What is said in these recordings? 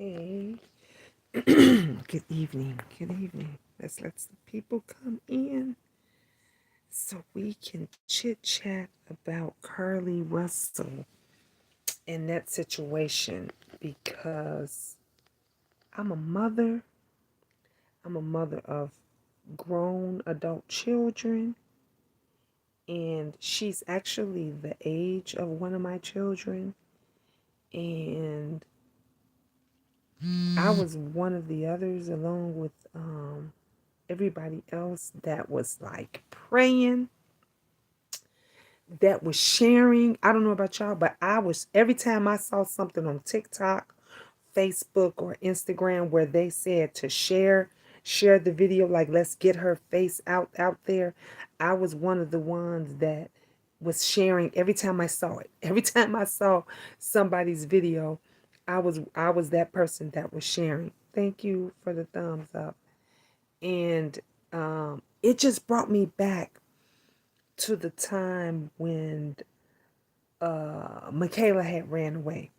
Hey, good evening. Good evening. Let's let some people come in so we can chit chat about Carlee Russell and that situation because I'm a mother. I'm a mother of grown adult children, and she's actually the age of one of my children. And I was one of the others, along with everybody else that was like praying, that was sharing. I don't know about y'all, but I was, every time I saw something on TikTok, Facebook, or Instagram where they said to share the video, like let's get her face out there. I was one of the ones that was sharing every time I saw it. Every time I saw somebody's video, I was that person that was sharing. Thank you for the thumbs up. And it just brought me back to the time when Michaela had ran away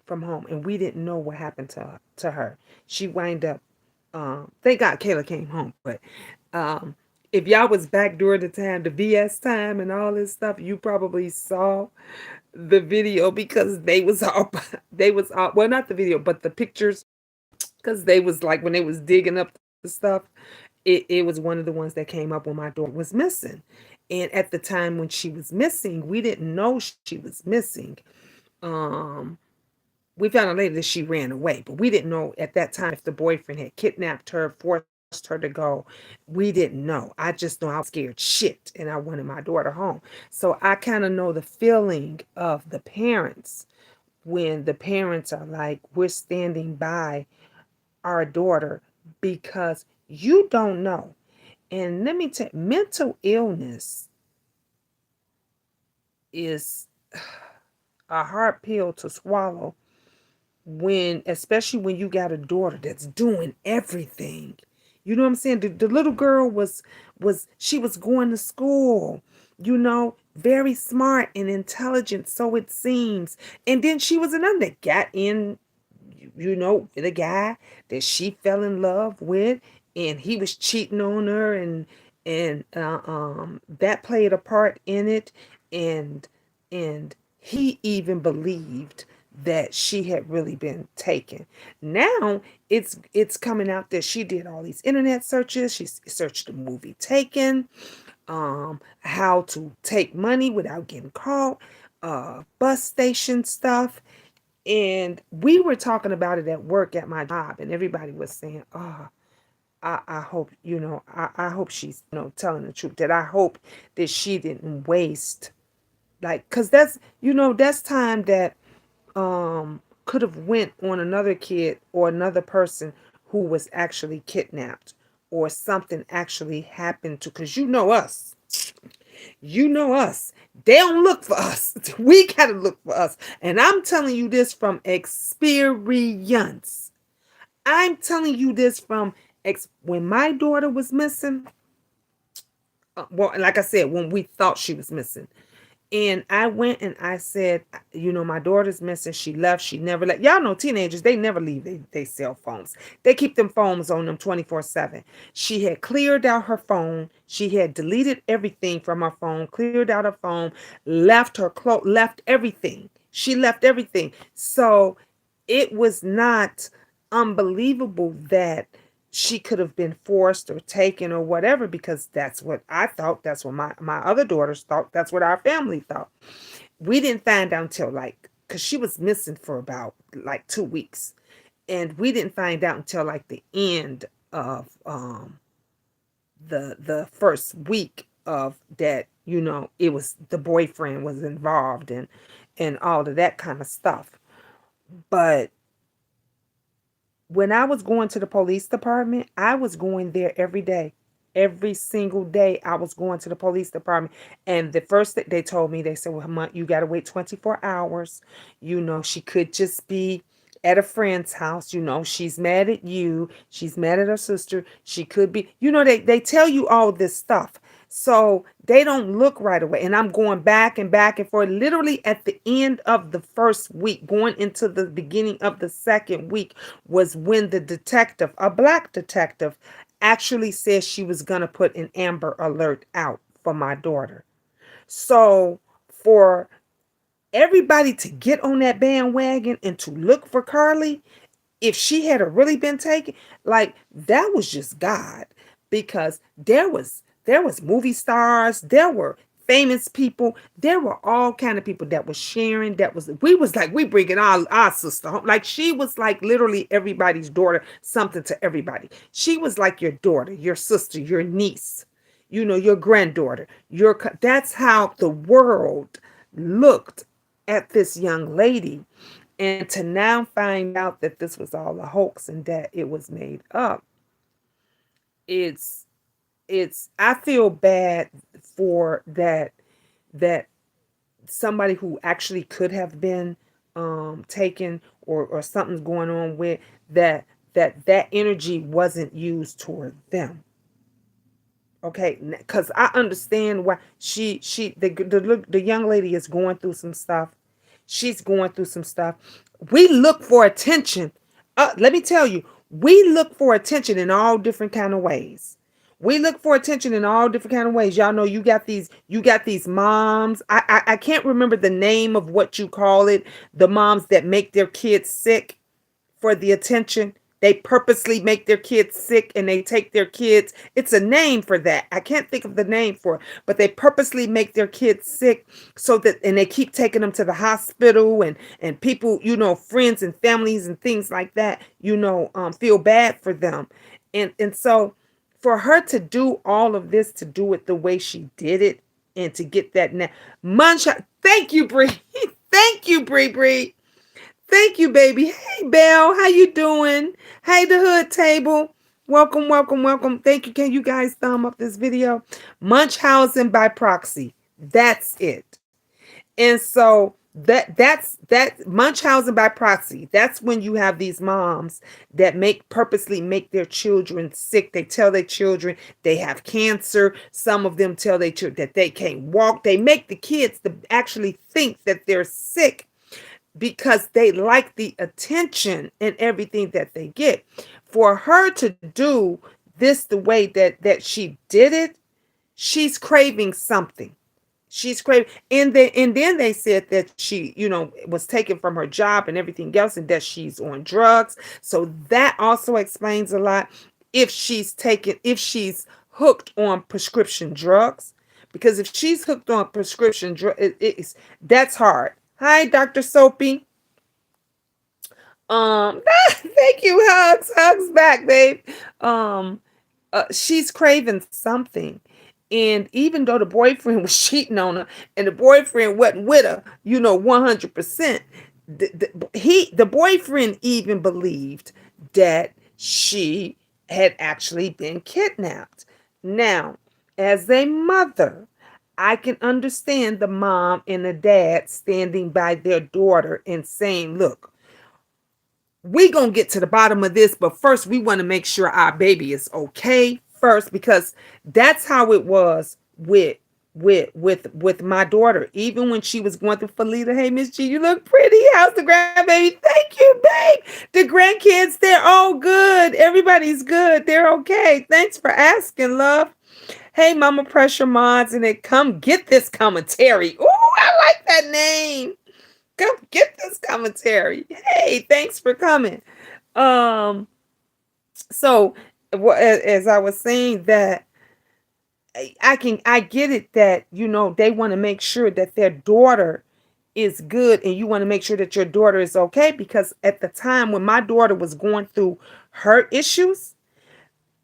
from home, and we didn't know what happened to her. She wind up. Thank God Kayla came home, but um, if y'all was back during the time, the VS time and all this stuff, you probably saw the video because they was all they was all, well, not the video, but the pictures, because they was like when they was digging up the stuff. It was one of the ones that came up when my daughter was missing. And at the time when she was missing, we didn't know she was missing. Um, we found out later that she ran away, but we didn't know at that time if the boyfriend had kidnapped her, forced her to go. We didn't know. I just know I was scared shit and I wanted my daughter home. So I kind of know the feeling of the parents when the parents are like, we're standing by our daughter because you don't know. And let me tell you, mental illness is a hard pill to swallow when, especially when you got a daughter that's doing everything. You know what I'm saying? The little girl she was going to school, very smart and intelligent, so it seems. And then she was another that got in, the guy that she fell in love with, and he was cheating on her, and that played a part in it, and and he even believed that she had really been taken. Now it's coming out that she did all these internet searches. She searched the movie Taken, how to take money without getting caught, bus station stuff. And we were talking about it at work at my job, and everybody was saying, "Oh, I hope, I hope she's, telling the truth. That I hope that she didn't waste, like, cause that's time that could have went on another kid or another person who was actually kidnapped, or something actually happened to. Cause us, they don't look for us. We gotta look for us. And I'm telling you this from experience. I'm telling you this from when my daughter was missing. Well, like I said, when we thought she was missing, and I went and I said, my daughter's missing. She left. She never left. Y'all know teenagers, they never leave they cell phones. They keep them phones on them 24/7. She had cleared out her phone. She had deleted everything from her phone, cleared out her phone, left her clothes, left everything. She left everything. So it was not unbelievable that she could have been forced or taken or whatever, because that's what I thought. That's what my other daughters thought. That's what our family thought. We didn't find out until, like, because she was missing for about like 2 weeks. And we didn't find out until like the end of the first week of that, it was the boyfriend was involved, and all of that kind of stuff. But when I was going to the police department, I was going there every day. Every single day, I was going to the police department. And the first thing they told me, they said, well, you got to wait 24 hours. She could just be at a friend's house. She's mad at you. She's mad at her sister. She could be, they tell you all this stuff. So they don't look right away. And I'm going back and back and forth. Literally at the end of the first week, going into the beginning of the second week, was when the detective, a black detective, actually said she was going to put an Amber Alert out for my daughter. So for everybody to get on that bandwagon and to look for Carlee, if she had really been taken, like that was just God, because there was movie stars, there were famous people, there were all kind of people that was sharing, that was, we was like, we bringing our sister home, like she was like literally everybody's daughter, something to everybody. She was like your daughter, your sister, your niece, your granddaughter, that's how the world looked at this young lady. And to now find out that this was all a hoax and that it was made up, it's I feel bad for that somebody who actually could have been taken, or something's going on with that energy wasn't used toward them. Okay, because I understand why the young lady is going through some stuff. She's going through some stuff. We look for attention. Let me tell you, we look for attention in all different kind of ways. We look for attention in all different kind of ways. Y'all know you got these moms. I can't remember the name of what you call it. The moms that make their kids sick for the attention. They purposely make their kids sick and they take their kids. It's a name for that. I can't think of the name for it, but they purposely make their kids sick so that, and they keep taking them to the hospital, and people, friends and families and things like that, feel bad for them. And so for her to do all of this, to do it the way she did it, and to get that now, munch. Thank you, Bree. Thank you, Bree. Thank you, baby. Hey, Belle, how you doing? Hey, the hood table. Welcome, welcome, welcome. Thank you. Can you guys thumb up this video? Munchausen by proxy. That's it. And so that's Munchausen by proxy. That's when you have these moms that purposely make their children sick. They tell their children they have cancer. Some of them tell their children that they can't walk. They make the kids to actually think that they're sick because they like the attention and everything that they get. For her to do this the way that she did it, she's craving something. She's craving, and then they said that she, was taken from her job and everything else, and that she's on drugs. So that also explains a lot. If she's hooked on prescription drugs, because if she's hooked on prescription drug, that's hard. Hi, Dr. Soapy. Thank you, hugs back, babe. Um, she's craving something. And even though the boyfriend was cheating on her and the boyfriend wasn't with her, 100%, the boyfriend even believed that she had actually been kidnapped. Now, as a mother, I can understand the mom and the dad standing by their daughter and saying, look, we gonna get to the bottom of this, but first we want to make sure our baby is okay first, because that's how it was with my daughter. Even when she was going through Felita, hey Miss G, you look pretty. How's the grandbaby? Thank you, babe. The grandkids, they're all good. Everybody's good. They're okay. Thanks for asking, love. Hey, Mama Pressure Mods, and they come get this commentary. Ooh, I like that name. Come get this commentary. Hey, thanks for coming. Um, so as I was saying, that I get it, that they want to make sure that their daughter is good, and you want to make sure that your daughter is okay, because at the time when my daughter was going through her issues,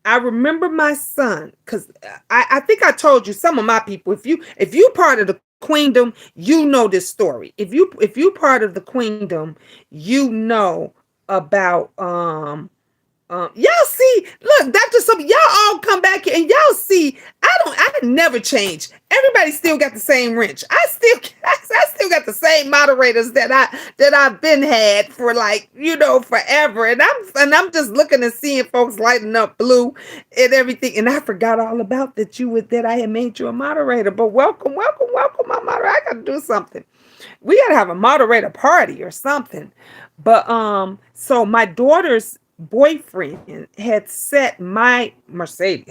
I remember my son, because I think I told you, some of my people, if you part of the queendom, you know this story. If you part of the queendom, you know about y'all see, look, Dr. Some, y'all all come back here and y'all see, I never change. Everybody still got the same wrench. I still got the same moderators that I've been had for like, forever. And I'm just looking and seeing folks lighting up blue and everything. And I forgot all about that I had made you a moderator. But welcome, welcome, welcome, my moderator. I gotta do something. We gotta have a moderator party or something. But so my daughter's boyfriend had set my Mercedes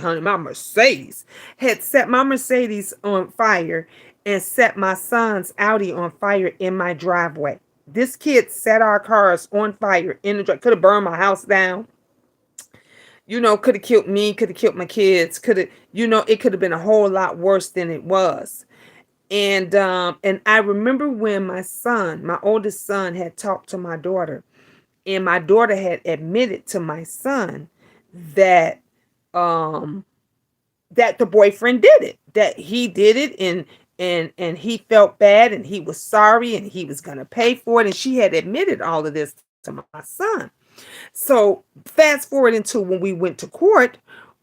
had set my Mercedes on fire and set my son's Audi on fire in my driveway. This kid set our cars on fire in the drive. Could have burned my house down. Could have killed me. Could have killed my kids. Could have, it could have been a whole lot worse than it was. And I remember when my oldest son, had talked to my daughter, and my daughter had admitted to my son that um that the boyfriend did it, that he did it, and he felt bad, and he was sorry, and he was going to pay for it, and she had admitted all of this to my son. So fast forward into when we went to court,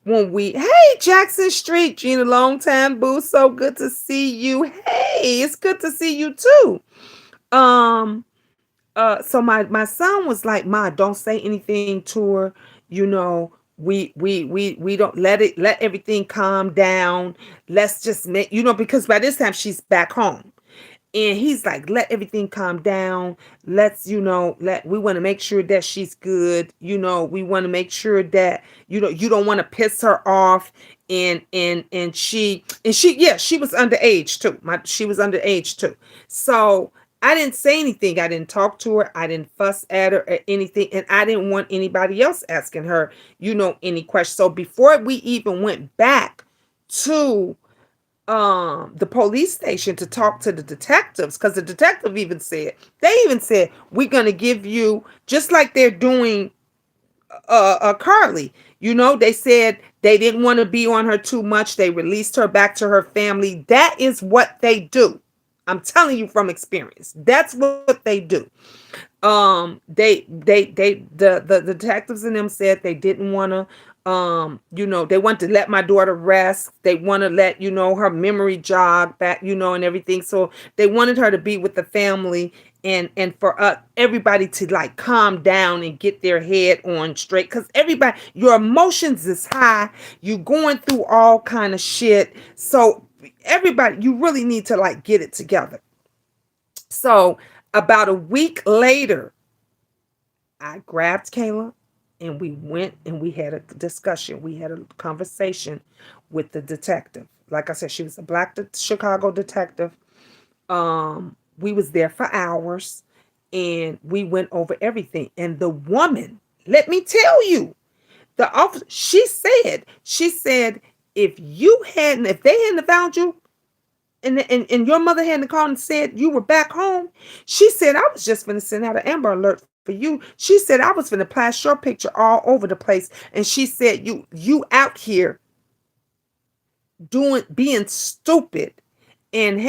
hey, Jackson Street, Gina, long time boo, so good to see you. Hey, it's good to see you too. um so my son was like, "Ma, don't say anything to her. You know, we don't let everything calm down. Let's just make, because by this time she's back home." And he's like, "Let everything calm down. Let's, we want to make sure that she's good. We want to make sure that, you don't want to piss her off." Yeah, she was underage too. She was underage too. So I didn't say anything. I didn't talk to her. I didn't fuss at her or anything. And I didn't want anybody else asking her, any questions. So before we even went back to the police station to talk to the detectives, because the detective even said, "We're gonna give you," just like they're doing Carlee. They said they didn't want to be on her too much. They released her back to her family. That is what they do. I'm telling you from experience. That's what they do. The detectives and them said they didn't want to, they want to let my daughter rest. They want to let, her memory jog back, and everything. So they wanted her to be with the family, and for everybody to like calm down and get their head on straight, because everybody, your emotions is high, you going through all kind of shit. So everybody, you really need to like get it together. So about a week later, I grabbed Kayla, and we went and we had a discussion. We had a conversation with the detective. Like I said, she was a black Chicago detective. We was there for hours, and we went over everything. And the woman, let me tell you, the officer, she said, if they hadn't found you, and your mother hadn't called and said you were back home, she said, "I was just gonna send out an Amber Alert for you." She said, "I was gonna plaster your picture all over the place." And she said, you out here being stupid and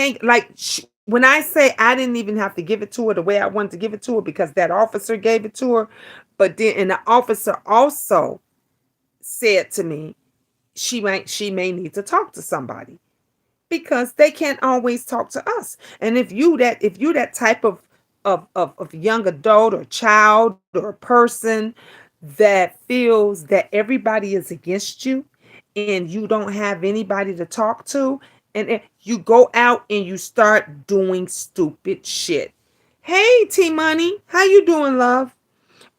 when I say, I didn't even have to give it to her the way I wanted to give it to her, because that officer gave it to her. But then, and the officer also said to me, she may need to talk to somebody, because they can't always talk to us. And if you that type of young adult or child or person that feels that everybody is against you, and you don't have anybody to talk to, and you go out and you start doing stupid shit. Hey, T Money, how you doing, love?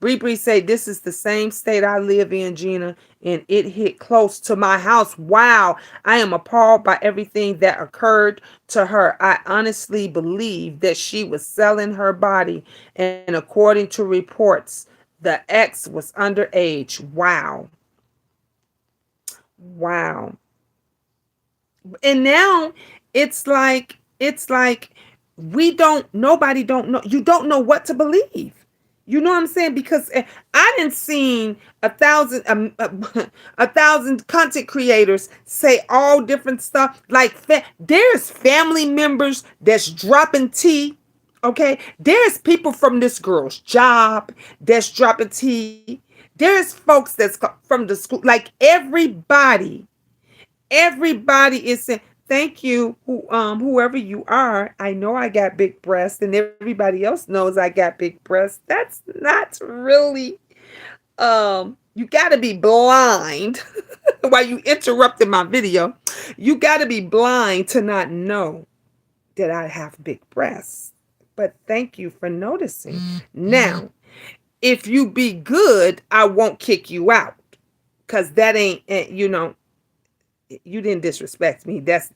Bree say, "This is the same state I live in, Gina, and it hit close to my house. Wow, I am appalled by everything that occurred to her. I honestly believe that she was selling her body, and according to reports, the ex was underage." Wow. Wow. And now it's like nobody don't know. You don't know what to believe. You know what I'm saying? Because I didn't seen a thousand content creators say all different stuff. Like there's family members that's dropping tea. Okay, there's people from this girl's job that's dropping tea. There's folks from the school. Like everybody is saying thank you, whoever you are. I know I got big breasts, and everybody else knows I got big breasts. That's not really. You got to be blind while you interrupted my video. You got to be blind to not know that I have big breasts. But thank you for noticing. Now, if you be good, I won't kick you out, because that ain't, you didn't disrespect me. That's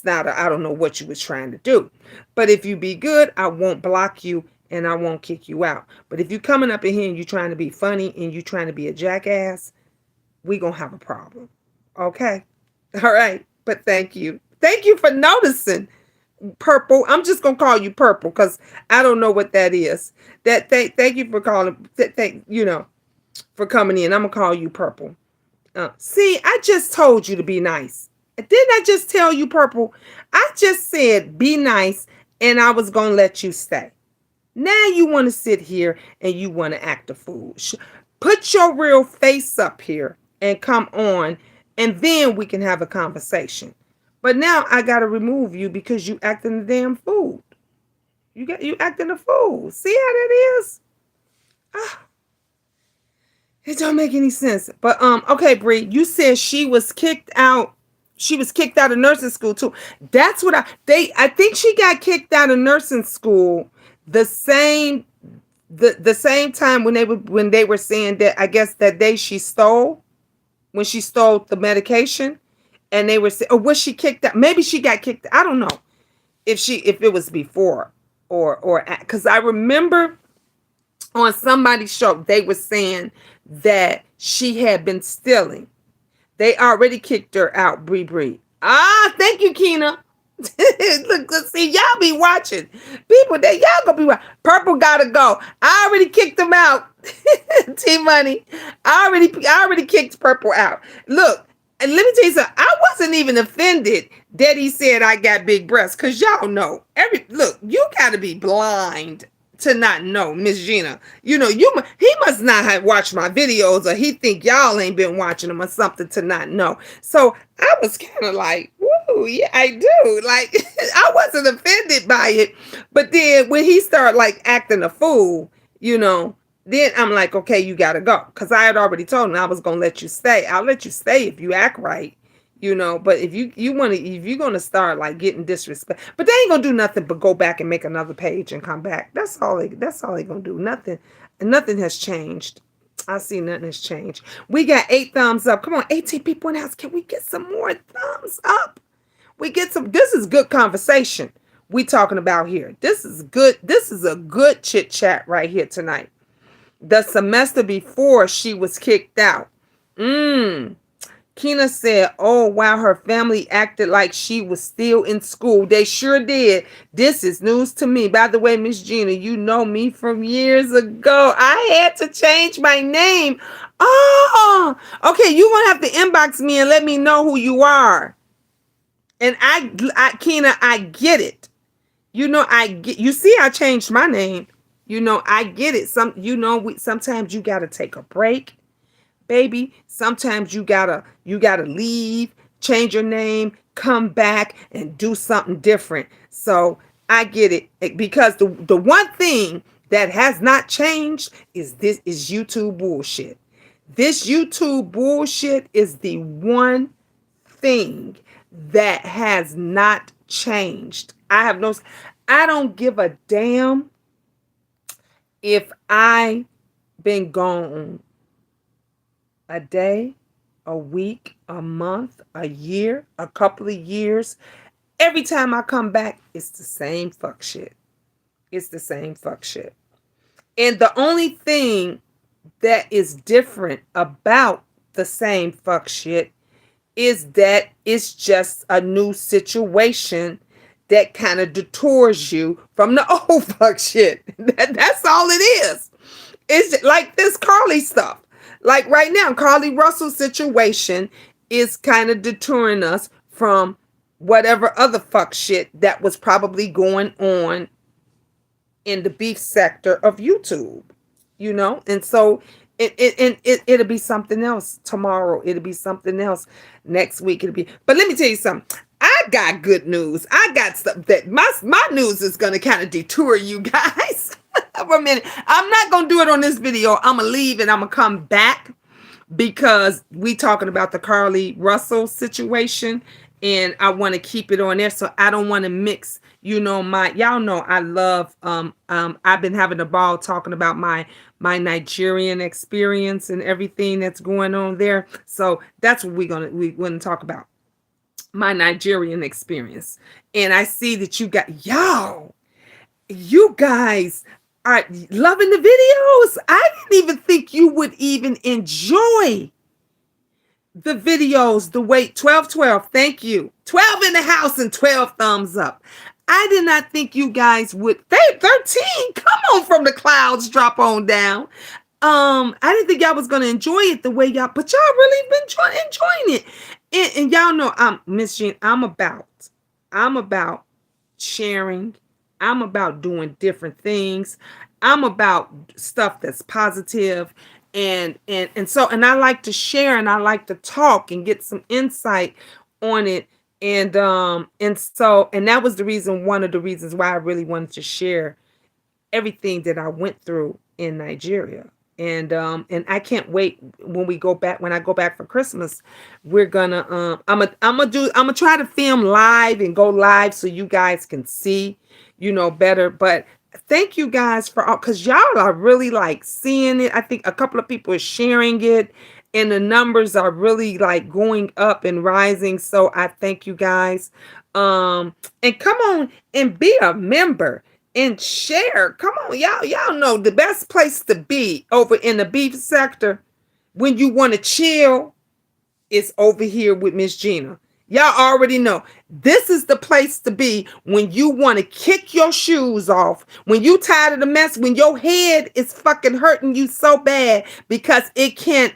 not I don't know what you was trying to do. But if you be good, I won't block you and I won't kick you out. But if you coming up in here and you trying to be funny and you trying to be a jackass, we gonna have a problem. Okay? All right. But thank you. Thank you for noticing. Purple. I'm just gonna call you Purple because I don't know what that is. Thank you for calling. Thank for coming in. I'm gonna call you Purple. See, I just told you to be nice. Didn't I just tell you, Purple? I just said be nice, and I was gonna let you stay. Now you want to sit here and you want to act a fool. Put your real face up here and come on, and then we can have a conversation. But now I gotta remove you because you acting a damn fool. You acting a fool. See how that is? Ah, it don't make any sense. But okay, Bree, you said she was kicked out. She was kicked out of nursing school too. That's what I think she got kicked out of nursing school the same the same time when they were saying that, I guess that day she stole, when she stole the medication, and they were saying, or was she kicked out? Maybe she got kicked. I don't know if it was before or because I remember on somebody's show they were saying that she had been stealing. They already kicked her out, Bree Bree. Ah, thank you, Keena. Look, see, y'all be watching. People that y'all gonna be watching. Purple gotta go. I already kicked them out. T Money. I already kicked Purple out. Look, and let me tell you something. I wasn't even offended that he said I got big breasts, because y'all know. Look, you gotta be blind to not know, Miss Gina. He must not have watched my videos, or he think y'all ain't been watching them or something to not know. So I was kind of like, woo, yeah, I do. Like, I wasn't offended by it. But then when he started like acting a fool, then I'm like, okay, you gotta go. Because I had already told him I was gonna let you stay. I'll let you stay if you act right. But if you're gonna start like getting disrespect, but they ain't gonna do nothing but go back and make another page and come back. That's all they gonna do. Nothing has changed. I see nothing has changed. We got 8 thumbs up. Come on, 18 people in the house. Can we get some more thumbs up? This is good conversation we talking about here. This is good. This is a good chit chat right here tonight. The semester before she was kicked out. Keena said, oh, wow, her family acted like she was still in school. They sure did. This is news to me. By the way, Miss Gina, you know me from years ago. I had to change my name. Oh, okay. You're going to have to inbox me and let me know who you are. And Keena, I get it. You see, I changed my name. I get it. Sometimes you got to take a break. Baby, sometimes you gotta leave, change your name, come back and do something different. So I get it, because the one thing that has not changed is YouTube bullshit. This YouTube bullshit is the one thing that has not changed. I don't give a damn if I been gone a day, a week, a month, a year, a couple of years. Every time I come back, it's the same fuck shit. It's the same fuck shit. And the only thing that is different about the same fuck shit is that it's just a new situation that kind of detours you from the old fuck shit. That's all it is. It's like this Carlee stuff. Like right now, Carlee Russell's situation is kind of detouring us from whatever other fuck shit that was probably going on in the beef sector of YouTube, And so it'll be something else tomorrow. It'll be something else next week. But let me tell you something. I got good news. I got stuff that my news is gonna kind of detour you guys for a minute. I'm not gonna do it on this video. I'm gonna leave and I'm gonna come back because we talking about the Carlee Russell situation, and I want to keep it on there, so I don't want to mix, my, y'all know I love I've been having a ball talking about my Nigerian experience and everything that's going on there. So that's what we want to talk about, my Nigerian experience. And I see that you guys are loving the videos. I didn't even think you would even enjoy the videos the way 12. Thank you. 12 in the house and 12 thumbs up. I did not think you guys would. 13, come on from the clouds, drop on down. I didn't think y'all was gonna enjoy it the way y'all, but y'all really been enjoying it. And y'all know I'm Miss Jean. I'm about sharing. I'm about doing different things. I'm about stuff that's positive, and I like to share, and I like to talk and get some insight on it. And that was one of the reasons why I really wanted to share everything that I went through in Nigeria. And I can't wait when I go back for Christmas. We're gonna I'm gonna try to film live and go live so you guys can see, better. But thank you guys for all, because y'all are really like seeing it. I think a couple of people are sharing it, and the numbers are really like going up and rising. So I thank you guys. And come on and be a member and share. Come on, y'all know the best place to be over in the beef sector when you want to chill is over here with Miss Gina. Y'all already know this is the place to be when you want to kick your shoes off, when you tired of the mess, when your head is fucking hurting you so bad because it can't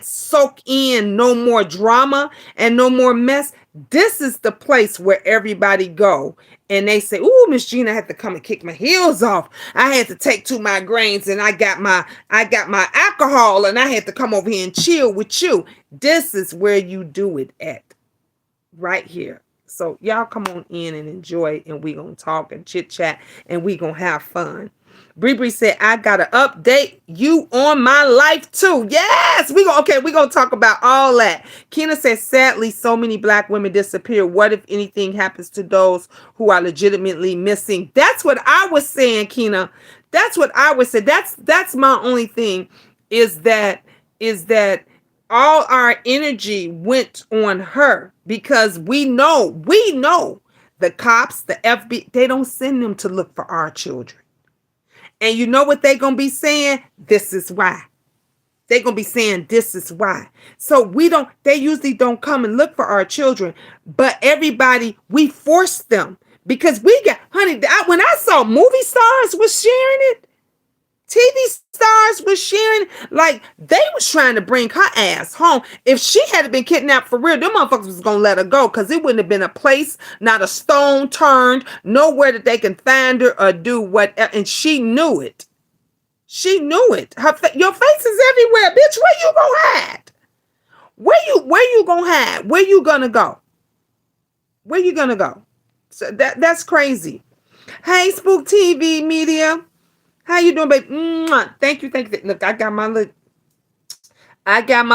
soak in no more drama and no more mess. This is the place where everybody go and they say, "Ooh, Miss Gina, I had to come and kick my heels off. I had to take 2 migraines and I got my alcohol and I had to come over here and chill with you." This is where you do it at, right here. So y'all come on in and enjoy, and we gonna talk and chit chat, and we gonna have fun. Bree said, "I gotta update you on my life too." Yes, we gonna talk about all that. Kina says, "Sadly, so many Black women disappear. What if anything happens to those who are legitimately missing?" That's what I was saying, Kina. That's what I would say. That's my only thing, is that all our energy went on her, because we know the cops, the FBI, they don't send them to look for our children. And you know what they're going to be saying? This is why. They're going to be saying this is why. So they usually don't come and look for our children, but everybody, we force them, because when I saw movie stars was sharing it, TV stars was sharing, like they was trying to bring her ass home. If she had been kidnapped for real, them motherfuckers was gonna let her go, because it wouldn't have been a place, not a stone turned, nowhere that they can find her or do whatever. And she knew it. She knew it. Your face is everywhere, bitch. Where you gonna hide? Where you gonna hide? Where you gonna go? Where you gonna go? So that's crazy. Hey, Spook TV Media. How you doing, baby? Mwah. Thank you. Look, I got my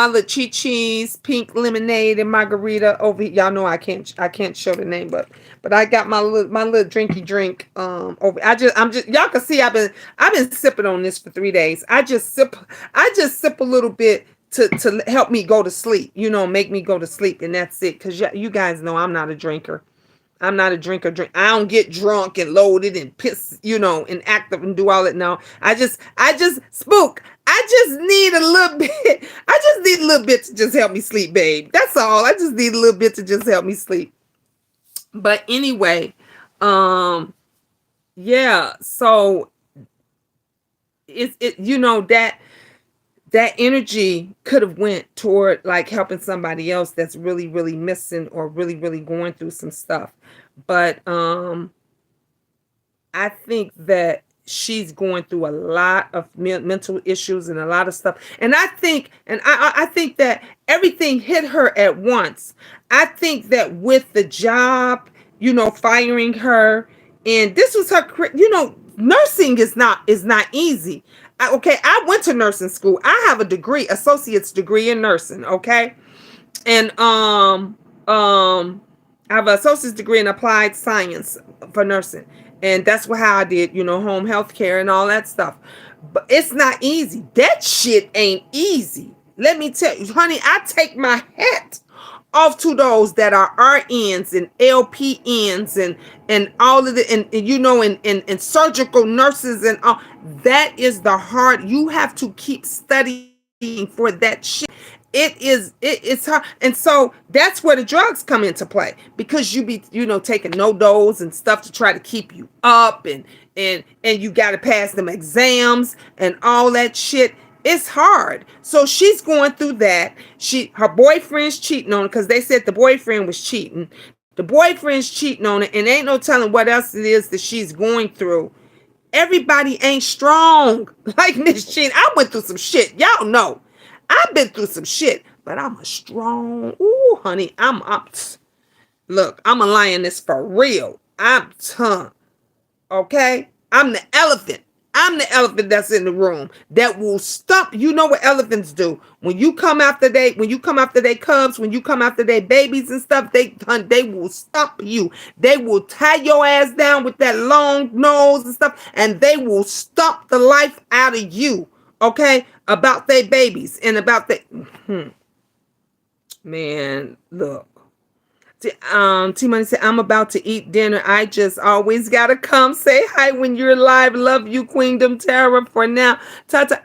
little cheese, pink lemonade and margarita over here. Y'all know I can't show the name, but I got my little drinky drink over. Y'all can see I've been sipping on this for 3 days. I just sip a little bit to help me go to sleep. Make me go to sleep, and that's it. Cause you guys know I'm not a drinker. I'm not a drinker. I don't get drunk and loaded and piss, and active and do all that. No, I just spook. I just need a little bit. I just need a little bit to just help me sleep, babe. That's all. I just need a little bit to just help me sleep. But anyway, yeah. So that energy could have went toward like helping somebody else that's really, really missing or really, really going through some stuff. But I think that she's going through a lot of mental issues and a lot of stuff. And I think, I think that everything hit her at once. I think that with the job, firing her, and this was her, nursing is not easy. Okay, I went to nursing school. I have a degree, associate's degree in nursing. Okay, and I have an associate's degree in applied science for nursing, and that's how I did, home health care and all that stuff. But it's not easy. That shit ain't easy. Let me tell you, honey. I take my hat off to those that are RNs and LPNs and all of the and surgical nurses and all. That is the hard. You have to keep studying for that shit. It's hard. And so that's where the drugs come into play, because you be taking no dose and stuff to try to keep you up, and you got to pass them exams and all that shit. It's hard. So she's going through that. Her boyfriend's cheating on her, because they said the boyfriend was cheating. The boyfriend's cheating on her, and ain't no telling what else it is that she's going through. Everybody ain't strong like Miss Jean. I went through some shit. Y'all know. I've been through some shit, but I'm a strong. Ooh, honey, look, I'm a lioness for real. I'm tough. Okay? I'm the elephant. I'm the elephant that's in the room that will stump. You know what elephants do? When you come after they cubs, when you come after their babies and stuff, they will stump you. They will tie your ass down with that long nose and stuff, and they will stump the life out of you. Okay? About their babies and about their man, look. T Money said, I'm about to eat dinner. I just always gotta come say hi when you're live. Love you, Queendom Terror. For now, Tata.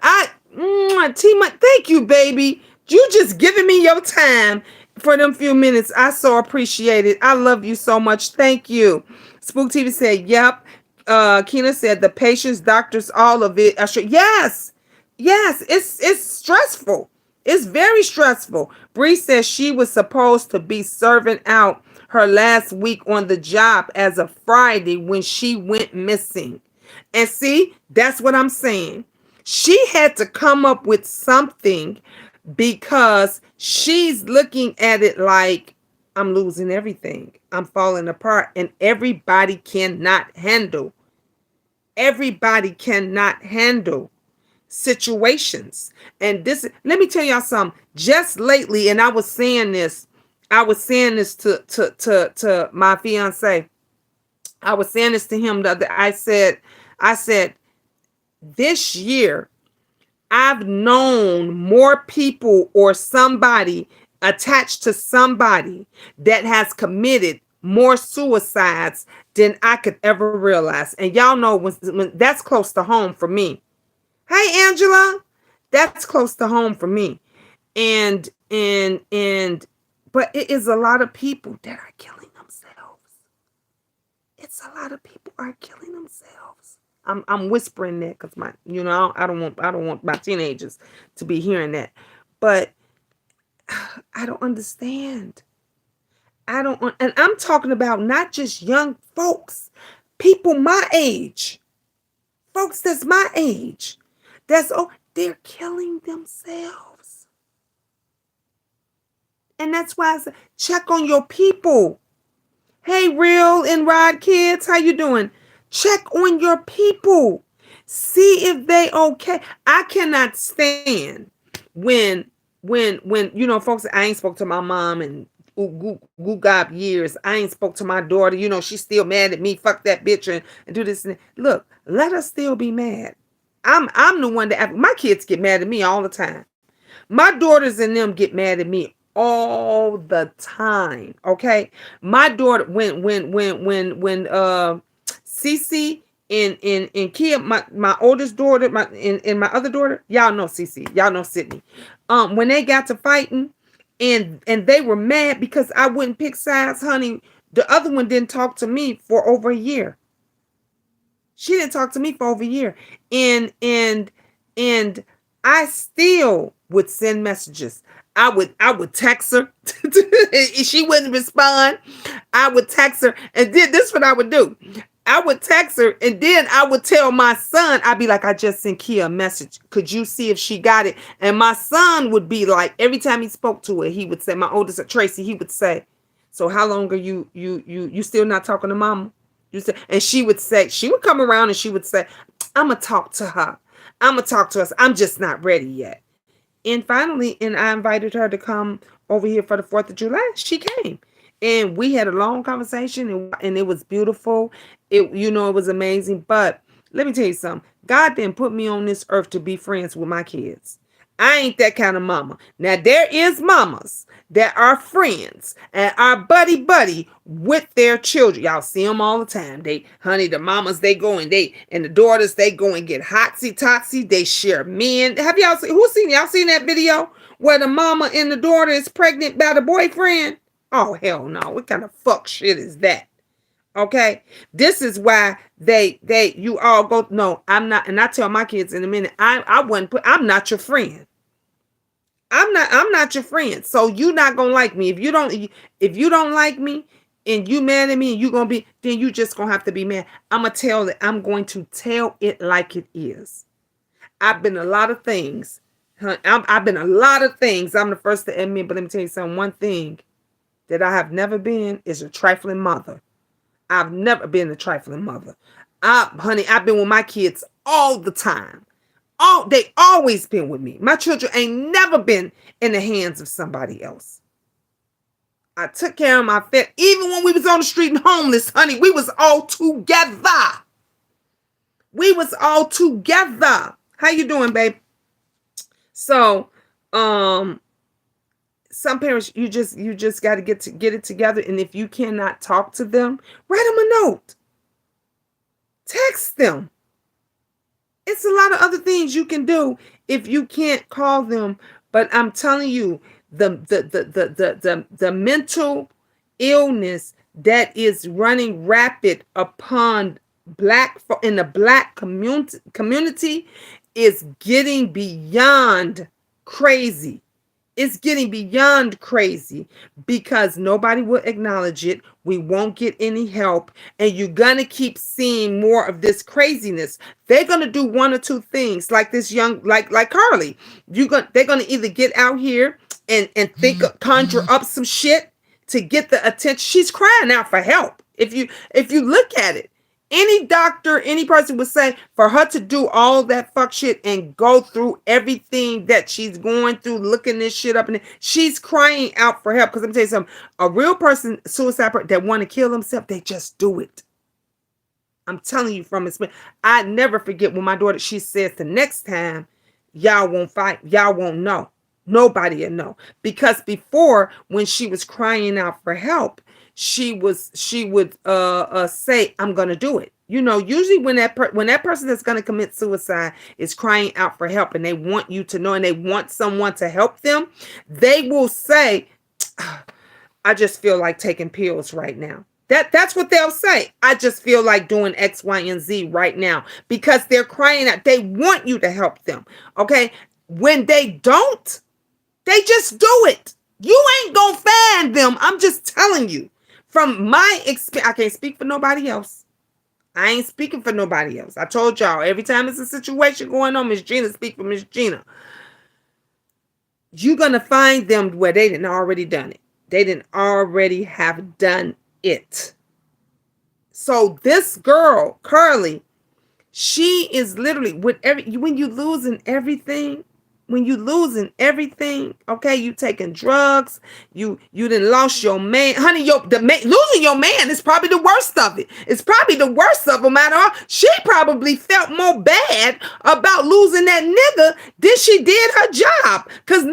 T Money, thank you, baby. You just giving me your time for them few minutes. I so appreciate it. I love you so much. Thank you. Spook TV said, yep. Keena said, the patients, doctors, all of it. Yes, it's stressful. It's very stressful. Bree says she was supposed to be serving out her last week on the job as of Friday when she went missing. And see, that's what I'm saying. She had to come up with something, because she's looking at it like, I'm losing everything. I'm falling apart, and everybody cannot handle situations. And this, let me tell y'all something. Just lately, and I was saying this to my fiance. I was saying this to him I said this year I've known more people or somebody attached to somebody that has committed more suicides than I could ever realize. And y'all know when that's close to home for me. Hey, Angela, that's close to home for me. And but it is a lot of people that are killing themselves. It's a lot of people are killing themselves. I'm whispering that because I don't want my teenagers to be hearing that. But I don't understand. And I'm talking about not just young folks, people my age. Folks that's my age. They're killing themselves. And that's why I said, check on your people. Hey, Real and Rod Kids, how you doing? Check on your people. See if they okay. I cannot stand when folks, I ain't spoke to my mom in goop years. I ain't spoke to my daughter. She's still mad at me. Fuck that bitch and do this. Look, let us still be mad. I'm the one that my kids get mad at me all the time. My daughters and them get mad at me all the time. Okay, my daughter when Cece and Kia, my oldest daughter, and my other daughter, y'all know Cece, y'all know Sydney. When they got to fighting, and they were mad because I wouldn't pick sides, honey. The other one didn't talk to me for over a year. She didn't talk to me for over a year. And I still would send messages. I would text her. She wouldn't respond. I would text her. And this is what I would do. I would text her, and then I would tell my son, I'd be like, I just sent Kia a message. Could you see if she got it? And my son would be like, every time he spoke to her, he would say, my oldest, Tracy, he would say, so how long are you still not talking to mama? You said, and she would say, she would come around and she would say, I'm gonna talk to her. I'm gonna talk to us. I'm just not ready yet. And finally, and I invited her to come over here for the 4th of July. She came. And we had a long conversation, and it was beautiful. It was amazing. But let me tell you something. God didn't put me on this earth to be friends with my kids. I ain't that kind of mama. Now, there is mamas that are friends and are buddy with their children. Y'all see them all the time. Honey, the mamas, they go and the daughters, they go and get hotsy totsy. They share men. Have y'all seen that video where the mama and the daughter is pregnant by the boyfriend? Oh, hell no. What kind of fuck shit is that? Okay, this is why you all go. No, I'm not. And I tell my kids in a minute, I'm not your friend. I'm not your friend. So you're not gonna like me. If you don't like me and you mad at me and you gonna be, then you just gonna have to be mad. I'm going to tell it like it is. I've been a lot of things. I've been a lot of things. I'm the first to admit, but let me tell you something. One thing that I have never been is a trifling mother. I've never been a trifling mother. Honey, I've been with my kids all the time. They always been with me. My children ain't never been in the hands of somebody else. I took care of my family. Even when we was on the street and homeless, honey, we was all together. We was all together. How you doing, babe? So, some parents, you just got to get it together. And if you cannot talk to them, write them a note. Text them. It's a lot of other things you can do if you can't call them. But I'm telling you, the mental illness that is running rapid upon in the black community is getting beyond crazy. It's getting beyond crazy because nobody will acknowledge it. We won't get any help. And you're going to keep seeing more of this craziness. They're going to do one or two things like this like Carlee. They're going to either get out here and conjure up some shit to get the attention. She's crying out for help. If you look at it, any doctor, any person would say for her to do all that fuck shit and go through everything that she's going through, looking this shit up, and she's crying out for help. Because let me tell you something, a real person, suicide person that want to kill themselves, they just do it. I'm telling you from experience. I never forget when my daughter, she says the next time, y'all won't fight, y'all won't know. Nobody will know. Because before, when she was crying out for help, she would say, I'm gonna do it. Usually when that person that's gonna commit suicide is crying out for help and they want you to know and they want someone to help them, they will say, I just feel like taking pills right now. That's what they'll say. I just feel like doing X, Y, and Z right now because they're crying out. They want you to help them. Okay. When they don't, they just do it. You ain't gonna find them. I'm just telling you. From my experience, I can't speak for nobody else. I ain't speaking for nobody else. I told y'all, every time it's a situation going on, Miss Gina, speak for Miss Gina. You're going to find them where they didn't already done it. They didn't already have done it. So this girl, Carlee, she is literally, when you losing everything, okay, you taking drugs, you done lost your man, honey, losing your man is probably the worst of it. It's probably the worst of them at all. She probably felt more bad about losing that nigga than she did her job. Cause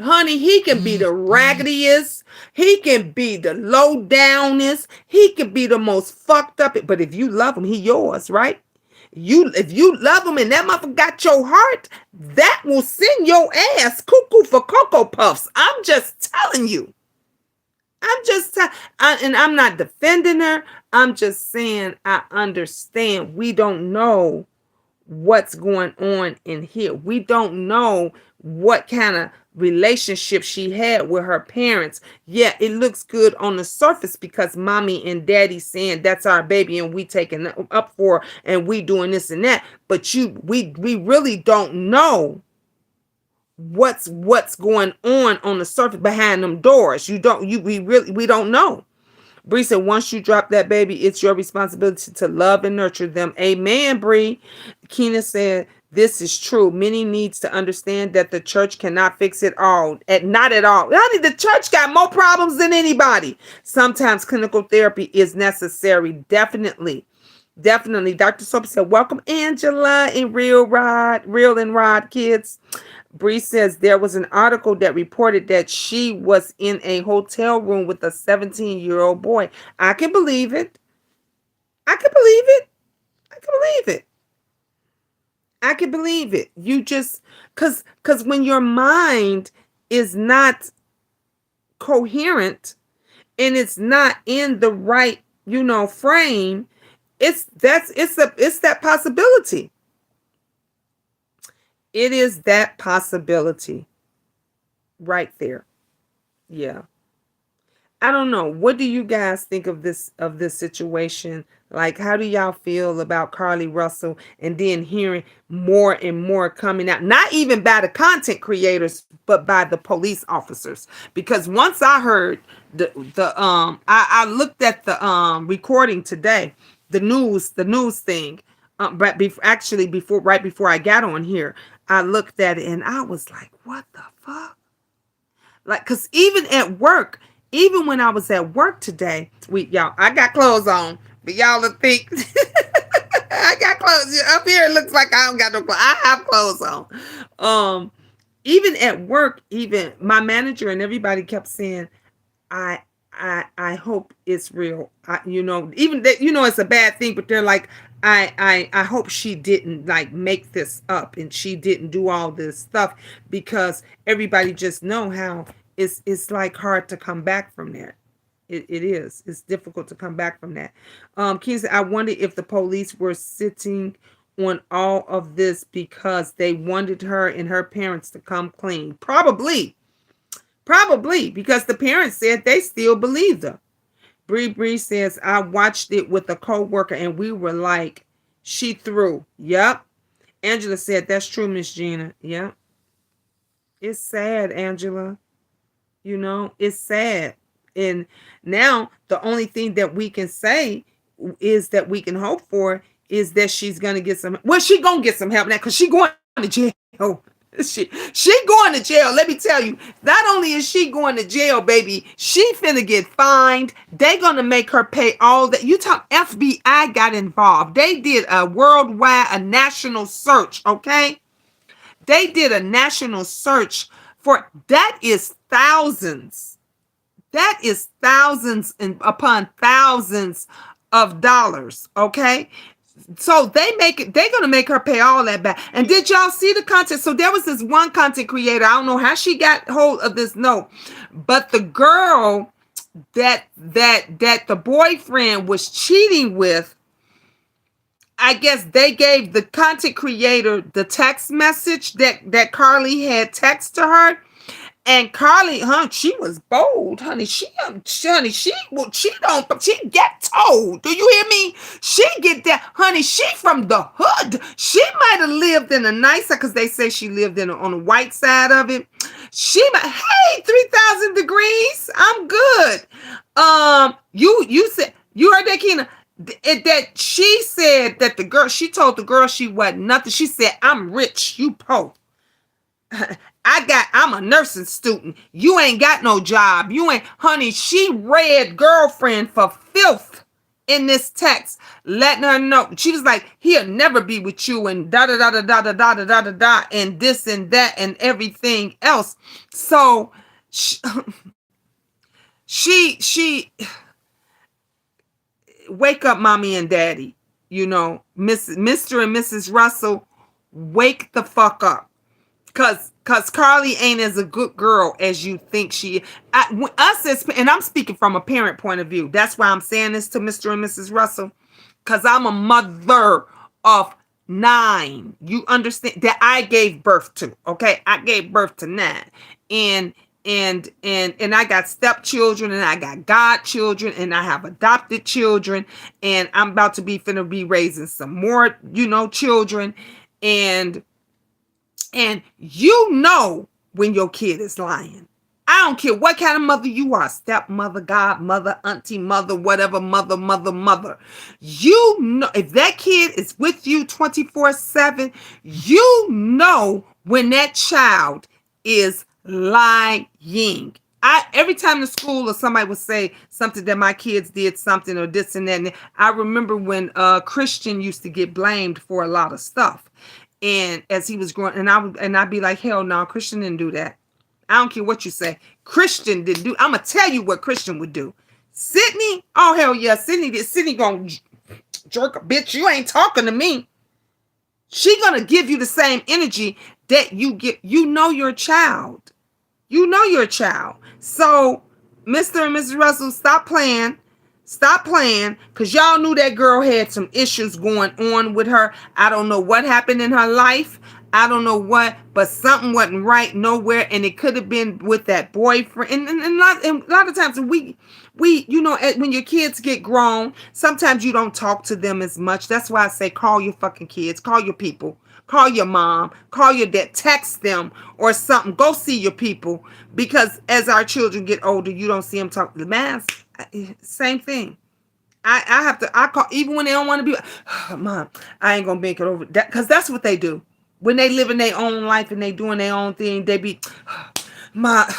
honey, he can be the raggediest, he can be the low downest, he can be the most fucked up, but if you love him, he yours, right? If you love him and that motherfucker got your heart, that will send your ass cuckoo for Cocoa Puffs. I'm just telling you. And I'm not defending her. I'm just saying I understand. We don't know what's going on in here. We don't know what kind of relationship she had with her parents. Yeah, it looks good on the surface because mommy and daddy saying that's our baby and we taking it up for and we doing this and that. But we really don't know what's going on the surface behind them doors. We don't know. Bree said, once you drop that baby, it's your responsibility to love and nurture them. Amen, Bree. Keena said, this is true. Many needs to understand that the church cannot fix it all. Not at all. Honey, the church got more problems than anybody. Sometimes clinical therapy is necessary. Definitely. Definitely. Dr. Soap said, welcome Angela and Real and Rod kids. Bree says there was an article that reported that she was in a hotel room with a 17-year-old boy. I can believe it. I can believe it. I can believe it. I can believe it. You just cause when your mind is not coherent and it's not in the right, frame, it's that possibility. It is that possibility right there. Yeah. I don't know. What do you guys think of this situation? Like, how do y'all feel about Carlee Russell and then hearing more and more coming out? Not even by the content creators, but by the police officers. Because once I heard I looked at the recording today, the news thing. But right before I got on here, I looked at it and I was like, what the fuck? Like, cause even when I was at work today, y'all, I got clothes on, but y'all will think I got clothes up here. It looks like I don't got no clothes. I have clothes on. Even at work, even my manager and everybody kept saying, I hope it's real. Even that, it's a bad thing, but they're like, I hope she didn't like make this up and she didn't do all this stuff, because everybody just know how it's like hard to come back from that. It is. It's difficult to come back from that. Keith said, I wonder if the police were sitting on all of this because they wanted her and her parents to come clean. Probably, because the parents said they still believed her. Bree says, I watched it with a co-worker and we were like, she threw. Yep. Angela said, that's true, Miss Gina. Yep. It's sad, Angela. It's sad. And now the only thing that we can say is that we can hope for is that she's going to get some, she going to get some help now because she going to jail. She going to jail. Let me tell you, not only is she going to jail, baby, she finna get fined. They gonna make her pay all that. You talk, FBI got involved. They did a national search, okay? They did a national search that is thousands. That is thousands and upon thousands of dollars, okay? So they're gonna make her pay all that back. And did y'all see the content? So there was this one content creator. I don't know how she got hold of this note, but the girl that the boyfriend was cheating with, I guess they gave the content creator the text message that Carlee had text to her. And Carlee, she was bold, honey. She get told. Do you hear me? She get that, honey. She from the hood. She might have lived in a nicer, because they say she lived on the white side of it. Hey, 3,000 degrees. I'm good. You said, you heard that, Keena? That she said that she told the girl she wasn't nothing. She said, I'm rich, you poor. I'm a nursing student. You ain't got no job. You ain't, honey, she read girlfriend for filth in this text, letting her know. She was like, he'll never be with you and da da da da da da da da da da and this and that and everything else. So she wake up, mommy and daddy, Mr. and Mrs. Russell, wake the fuck up. Cause Carlee ain't as a good girl as you think she is. And I'm speaking from a parent point of view. That's why I'm saying this to Mr. and Mrs. Russell. Cause I'm a mother of 9. You understand that I gave birth to. Okay, I gave birth to 9, and and I got stepchildren, and I got godchildren, and I have adopted children, and I'm about to be finna be raising some more, children, and you know when your kid is lying. I don't care what kind of mother you are, stepmother, godmother, auntie, mother, whatever, mother. You know, if that kid is with you 24/7, you know when that child is lying. Every time the school or somebody would say something that my kids did something or this and that, and I remember when Christian used to get blamed for a lot of stuff. And as he was growing, I'd be like, hell no, Christian didn't do that. I don't care what you say. Christian didn't do. I'm gonna tell you what Christian would do. Sydney, oh hell yeah, Sydney did. Sydney gonna jerk a bitch. You ain't talking to me. She gonna give you the same energy that you get. You know your child. You know your child. So, Mr. and Mrs. Russell, stop playing. Stop playing, because y'all knew that girl had some issues going on with her. I don't know what happened in her life. I don't know what, but something wasn't right nowhere, and it could have been with that boyfriend. And a lot of times we when your kids get grown, sometimes you don't talk to them as much. That's why I say call your fucking kids, call your people, call your mom, call your dad, text them or something. Go see your people, because as our children get older, you don't see them talk. The mask, same thing. I call even when they don't want to be. Oh, Mom, I ain't gonna make it over that, because that's what they do when they live in their own life and they doing their own thing. They be, my,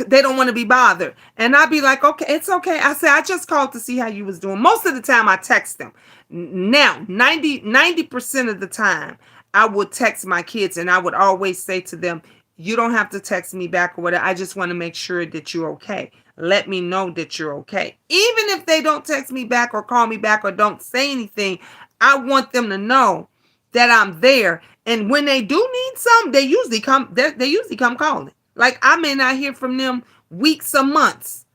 they don't want to be bothered, and I be like, okay, it's okay. I say I just called to see how you was doing. Most of the time I text them. Now 90% of the time I would text my kids, and I would always say to them, you don't have to text me back or whatever. I just want to make sure that you're okay. Let me know that you're okay. Even if they don't text me back or call me back or don't say anything, I want them to know that I'm there. And when they do need something, they usually come. They usually come calling. Like, I may not hear from them weeks or months,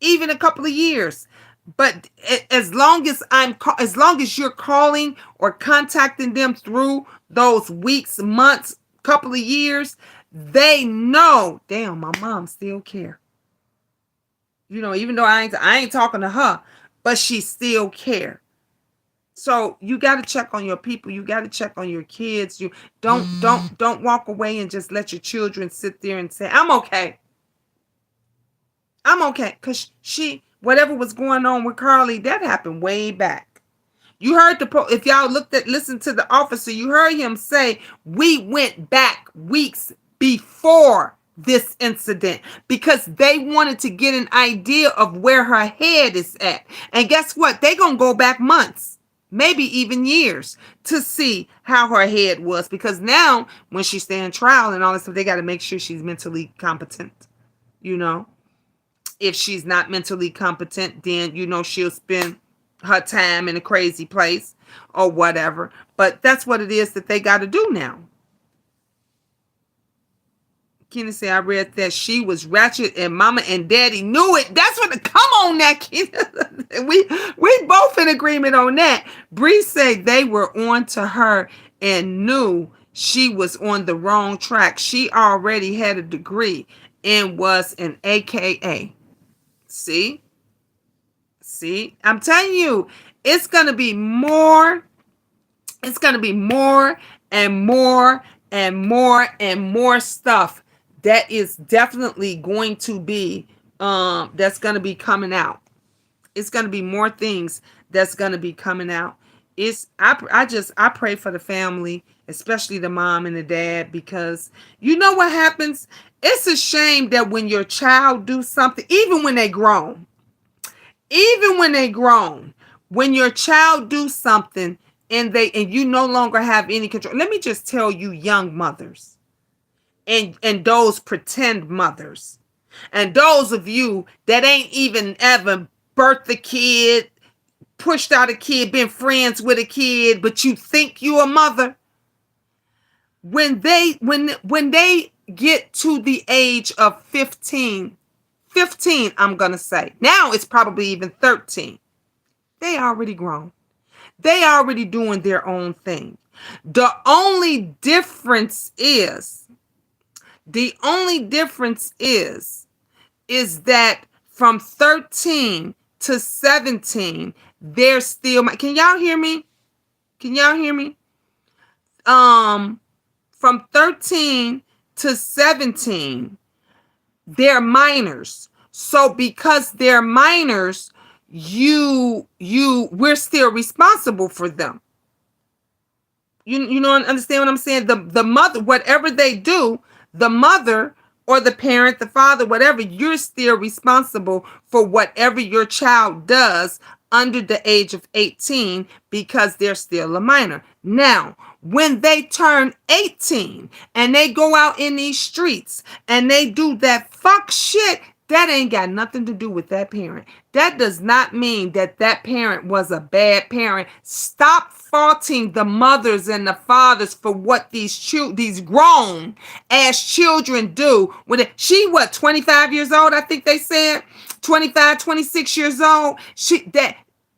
even a couple of years. But as long as you're calling or contacting them through those weeks, months, couple of years, they know, damn, my mom still care. Even though I ain't talking to her, but she still care. So you got to check on your people. You got to check on your kids. You don't walk away and just let your children sit there and say, I'm okay. I'm okay. Because whatever was going on with Carlee, that happened way back. You heard if y'all listened to the officer, you heard him say, we went back weeks before this incident because they wanted to get an idea of where her head is at. And guess what? They're going to go back months, maybe even years, to see how her head was, because now when she stand trial and all this stuff, they got to make sure she's mentally competent. If she's not mentally competent, then she'll spend her time in a crazy place or whatever. But that's what it is that they got to do now. Kenny said, I read that she was ratchet and mama and daddy knew it. That's what come on now, Kenny. we both in agreement on that. Bree said they were on to her and knew she was on the wrong track. She already had a degree and was an AKA. See, I'm telling you, it's going to be more. It's going to be more and more and more and more stuff that is definitely going to be, that's going to be coming out. It's going to be more things that's going to be coming out. I pray for the family, especially the mom and the dad, because you know what happens? It's a shame that when your child do something, even when they grown, when your child do something and you no longer have any control. Let me just tell you, young mothers and those pretend mothers and those of you that ain't even ever birthed a kid, pushed out a kid, been friends with a kid, but you think you a mother. When they get to the age of 15, I'm going to say, now it's probably even 13. They already grown. They already doing their own thing. The only difference is, the only difference is that from 13 to 17, they're still, can y'all hear me? Can y'all hear me? From 13 to 17, they're minors. So because they're minors, we're still responsible for them. You know, understand what I'm saying? The mother, whatever they do, the mother or the parent, the father, whatever, you're still responsible for whatever your child does under the age of 18 because they're still a minor. Now, when they turn 18 and they go out in these streets and they do that fuck shit, that ain't got nothing to do with that parent. That does not mean that that parent was a bad parent. Stop faulting the mothers and the fathers for what these grown ass children do. She what, 25 years old? I think they said 25, 26 years old.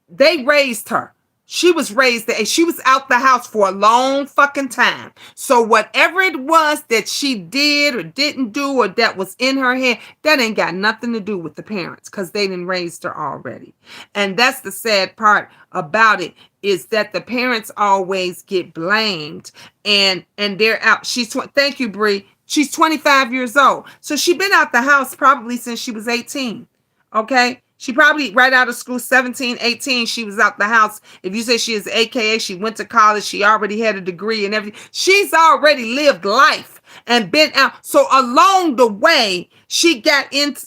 They raised her. She was raised there. She was out the house for a long fucking time. So whatever it was that she did or didn't do or that was in her head, that ain't got nothing to do with the parents because they didn't raise her already. And that's the sad part about it, is that the parents always get blamed and they're out. Thank you, Bree. She's 25 years old. So she's been out the house probably since she was 18. Okay? She probably right out of school, 17, 18, she was out the house. If you say she is AKA, she went to college, she already had a degree and everything. She's already lived life and been out. So along the way, she got into,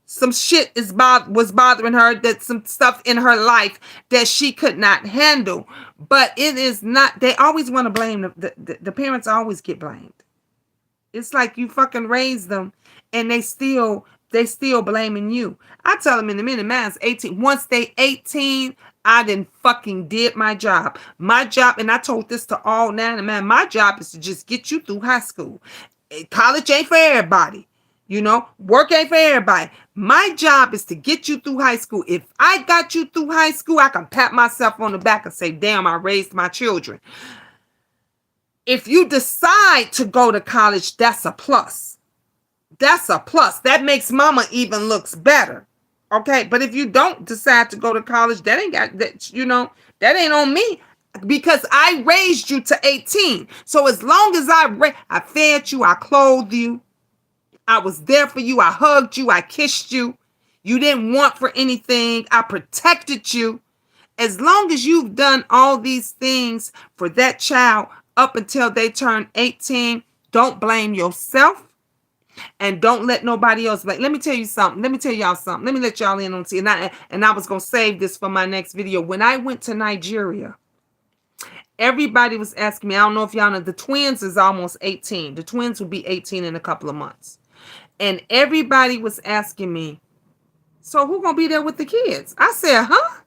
some shit was bothering her, that some stuff in her life that she could not handle. But it is not, they always want to blame, the parents always get blamed. It's like you fucking raised them and they still blaming you. I tell them in a minute, man's 18. Once they 18, I done fucking did my job. My job, and I told this to all now, man, my job is to just get you through high school. College ain't for everybody. Work ain't for everybody. My job is to get you through high school. If I got you through high school, I can pat myself on the back and say, damn, I raised my children. If you decide to go to college, that's a plus. That's a plus. That makes mama even looks better. Okay. But if you don't decide to go to college, that ain't got that, that ain't on me because I raised you to 18. So as long as I fed you, I clothed you, I was there for you, I hugged you, I kissed you, you didn't want for anything, I protected you. As long as you've done all these things for that child up until they turn 18, don't blame yourself. And don't let nobody else. Let me tell you something. Let me tell y'all something. Let me let y'all in on tea. And I was going to save this for my next video. When I went to Nigeria, everybody was asking me, I don't know if y'all know, the twins is almost 18. The twins will be 18 in a couple of months. And everybody was asking me, so who going to be there with the kids? I said, huh?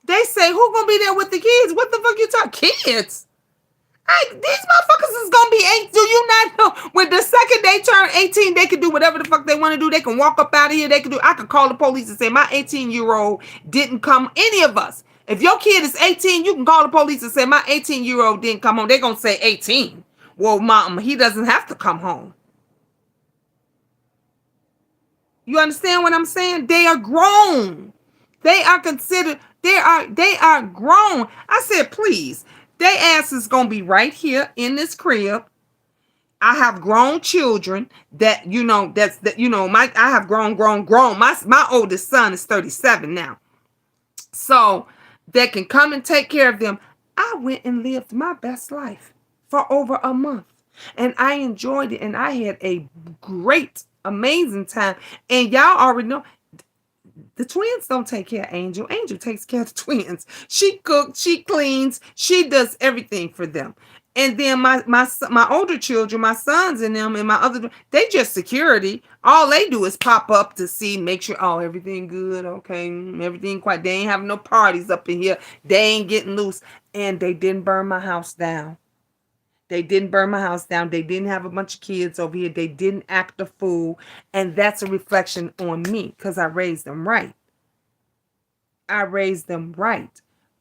They say, who going to be there with the kids? What the fuck you talking? Kids? These motherfuckers is gonna be 8. Do you not know when the second they turn 18, they can do whatever the fuck they want to do? They can walk up out of here. I could call the police and say my 18-year-old didn't come. Any of us. If your kid is 18, you can call the police and say my 18-year-old didn't come home. They're gonna say 18. Well, mom, he doesn't have to come home. You understand what I'm saying? They are grown. They are considered. They are grown. I said, please. They ass is gonna be right here in this crib. I have grown children that I have grown. My oldest son is 37 now, so they can come and take care of them. I went and lived my best life for over a month, and I enjoyed it, and I had a great, amazing time. And y'all already know. The twins don't take care of Angel. Angel takes care of the twins. She cooks, she cleans, she does everything for them. And then my older children, my sons and them, and my other, they just security. All they do is pop up to see, make sure, oh, everything good, okay, everything quiet. They ain't having no parties up in here. They ain't getting loose. And they didn't burn my house down. They didn't burn my house down. They didn't have a bunch of kids over here. They didn't act a fool. And that's a reflection on me because I raised them right. I raised them right.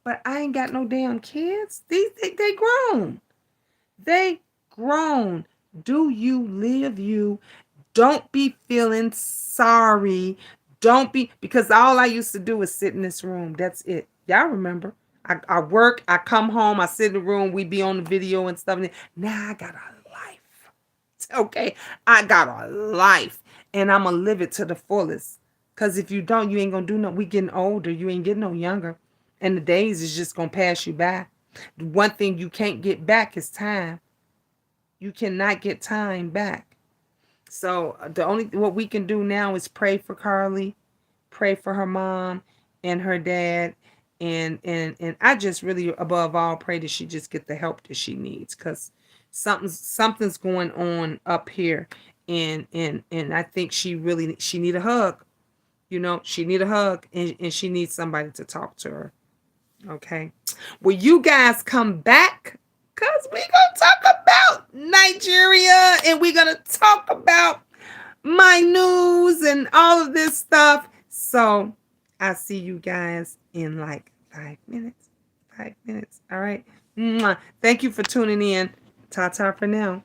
But I ain't got no damn kids. They grown. They grown. Do you live you? Don't be feeling sorry. Don't be, because all I used to do was sit in this room. That's it. Y'all remember? I work, I come home, I sit in the room, we be on the video and stuff. Now I got a life. Okay? I got a life. And I'm going to live it to the fullest. Because if you don't, you ain't going to do no. We getting older. You ain't getting no younger. And the days is just going to pass you by. One thing you can't get back is time. You cannot get time back. So the only what we can do now is pray for Carlee, pray for her mom and her dad, and I just really above all pray that she just get the help that she needs, because something's going on up here, and I think she need a hug. She need a hug, and she needs somebody to talk to her. Okay. Will you guys come back? Because we're going to talk about Nigeria, and we're going to talk about my news and all of this stuff. So I'll see you guys in like 5 minutes. 5 minutes. All right. Mwah. Thank you for tuning in. Ta-ta for now.